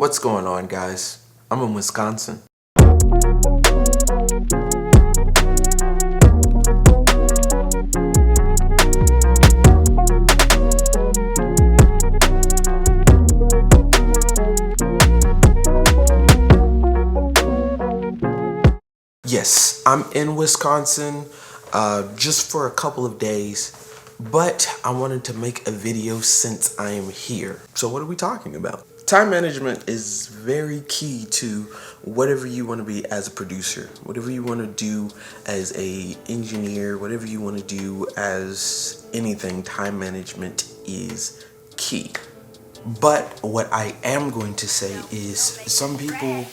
What's going on, guys? I'm in Wisconsin. Yes, I'm in Wisconsin just for a couple of days, but I wanted to make a video since I am here. So what are we talking about? Time management is very key to whatever you want to be as a producer, whatever you want to do as an engineer, whatever you want to do as anything. Time management is key. But what I am going to say is some people,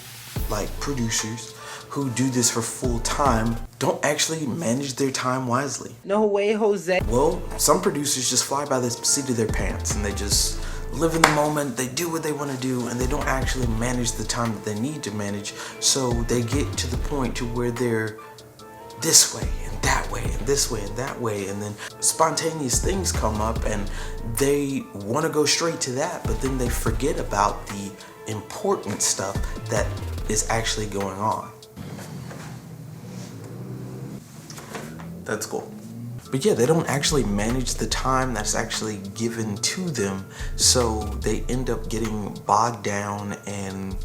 like producers, who do this for full time don't actually manage their time wisely. No way, Jose. Well, some producers just fly by the seat of their pants and they just live in the moment, they do what they want to do, and they don't actually manage the time that they need to manage. So they get to the point to where they're this way and that way and this way and that way, and then spontaneous things come up and they want to go straight to that, but then they forget about the important stuff that is actually going on. That's cool. But yeah, they don't actually manage the time that's actually given to them, so they end up getting bogged down and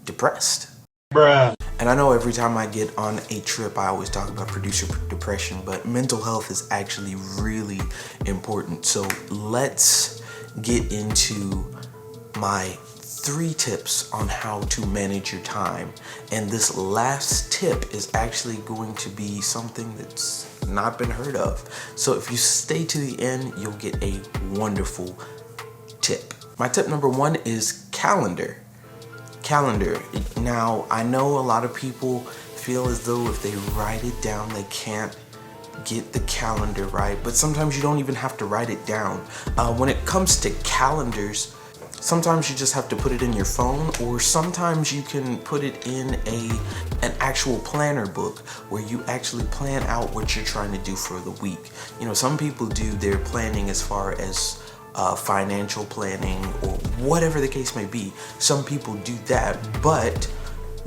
depressed. Bruh. And I know every time I get on a trip, I always talk about producer depression, but mental health is actually really important. So let's get into my 3 tips on how to manage your time. And this last tip is actually going to be something that's not been heard of. So if you stay to the end, you'll get a wonderful tip. My tip number 1 is calendar. Calendar. Now, I know a lot of people feel as though if they write it down, they can't get the calendar right, but sometimes you don't even have to write it down. When it comes to calendars, sometimes you just have to put it in your phone, or sometimes you can put it in an actual planner book where you actually plan out what you're trying to do for the week. You know, some people do their planning as far as financial planning or whatever the case may be. Some people do that, but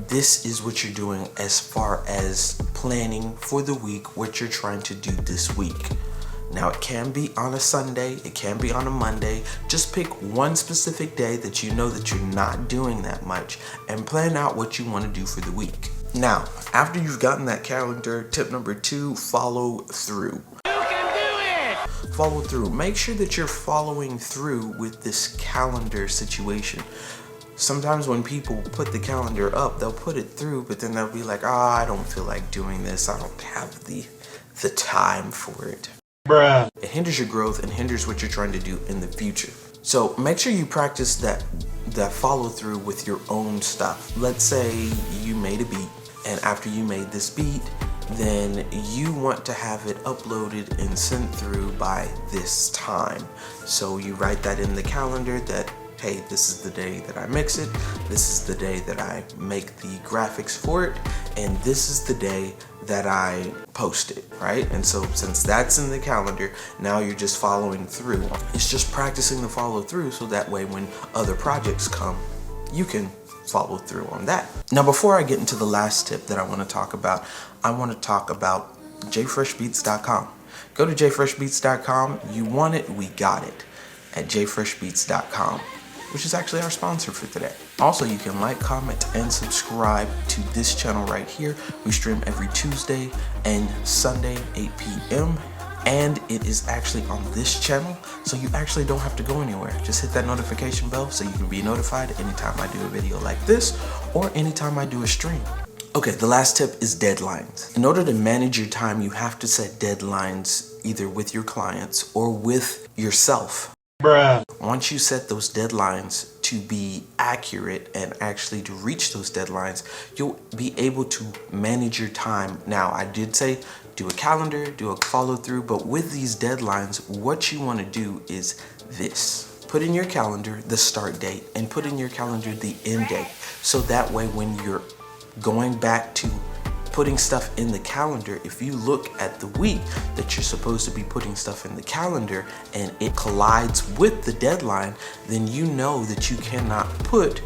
this is what you're doing as far as planning for the week, what you're trying to do this week. Now, it can be on a Sunday, it can be on a Monday. Just pick one specific day that you know that you're not doing that much and plan out what you want to do for the week. Now, after you've gotten that calendar, tip number 2, follow through. You can do it! Follow through. Make sure that you're following through with this calendar situation. Sometimes when people put the calendar up, they'll put it through, but then they'll be like, I don't feel like doing this. I don't have the time for it. Bruh. It hinders your growth and hinders what you're trying to do in the future. So make sure you practice that follow through with your own stuff. Let's say you made a beat, and after you made this beat, then you want to have it uploaded and sent through by this time. So you write that in the calendar that, hey, this is the day that I mix it, this is the day that I make the graphics for it, and this is the day that I post it, right? And so since that's in the calendar, now you're just following through. It's just practicing the follow through, so that way when other projects come, you can follow through on that. Now, before I get into the last tip that I want to talk about JfreshBeatz.com. Go to JfreshBeatz.com. You want it, we got it at JfreshBeatz.com, which is actually our sponsor for today. Also, you can like, comment, and subscribe to this channel right here. We stream every Tuesday and Sunday, 8 p.m. And it is actually on this channel, so you actually don't have to go anywhere. Just hit that notification bell so you can be notified anytime I do a video like this or anytime I do a stream. Okay, the last tip is deadlines. In order to manage your time, you have to set deadlines either with your clients or with yourself. Bruh. Once you set those deadlines to be accurate and actually to reach those deadlines, you'll be able to manage your time. Now, I did say do a calendar, do a follow through, but with these deadlines, what you want to do is this. Put in your calendar the start date and put in your calendar the end date. So that way when you're going back to putting stuff in the calendar, if you look at the week that you're supposed to be putting stuff in the calendar and it collides with the deadline, then you know that you cannot put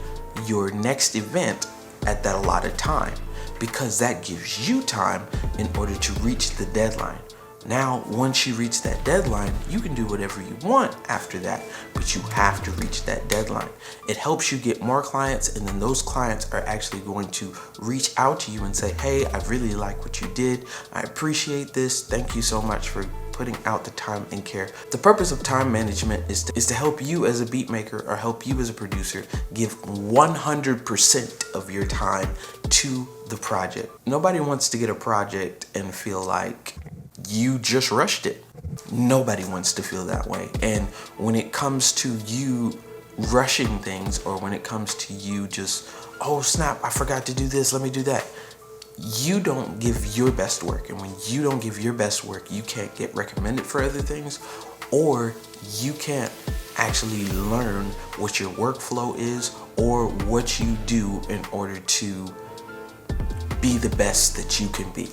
your next event at that allotted time, because that gives you time in order to reach the deadline. Now, once you reach that deadline, you can do whatever you want after that, but you have to reach that deadline. It helps you get more clients, and then those clients are actually going to reach out to you and say, hey, I really like what you did. I appreciate this. Thank you so much for putting out the time and care. The purpose of time management is to help you as a beat maker or help you as a producer give 100% of your time to the project. Nobody wants to get a project and feel like you just rushed it. Nobody wants to feel that way. And when it comes to you rushing things, or when it comes to you just, oh snap, I forgot to do this, let me do that, you don't give your best work. And when you don't give your best work, you can't get recommended for other things, or you can't actually learn what your workflow is or what you do in order to be the best that you can be.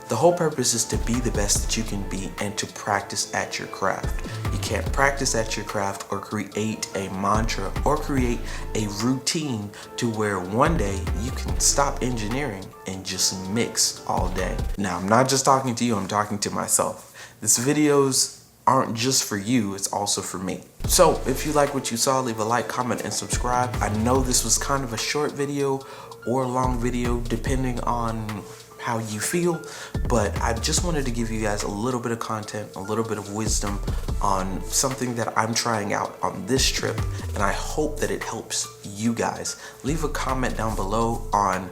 The whole purpose is to be the best that you can be and to practice at your craft. You can't practice at your craft or create a mantra or create a routine to where one day you can stop engineering and just mix all day. Now, I'm not just talking to you, I'm talking to myself. These videos aren't just for you, it's also for me. So if you like what you saw, leave a like, comment, and subscribe. I know this was kind of a short video or a long video, depending on how you feel, but I just wanted to give you guys a little bit of content, a little bit of wisdom on something that I'm trying out on this trip, and I hope that it helps you guys. Leave a comment down below on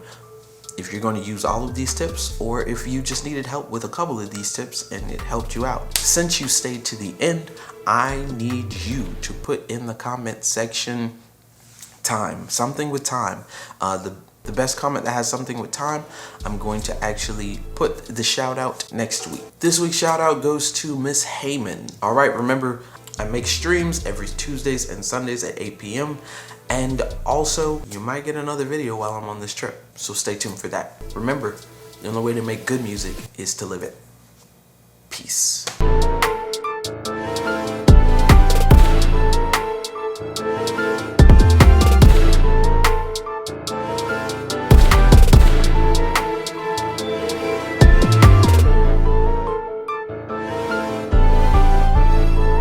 if you're going to use all of these tips, or if you just needed help with a couple of these tips and it helped you out. Since you stayed to the end, I need you to put in the comment section time, something with time. The best comment that has something with time, I'm going to actually put the shout out next week. This week's shout out goes to Miss Heyman. All right, remember, I make streams every Tuesdays and Sundays at 8 p.m. And also, you might get another video while I'm on this trip, so stay tuned for that. Remember, the only way to make good music is to live it. Peace.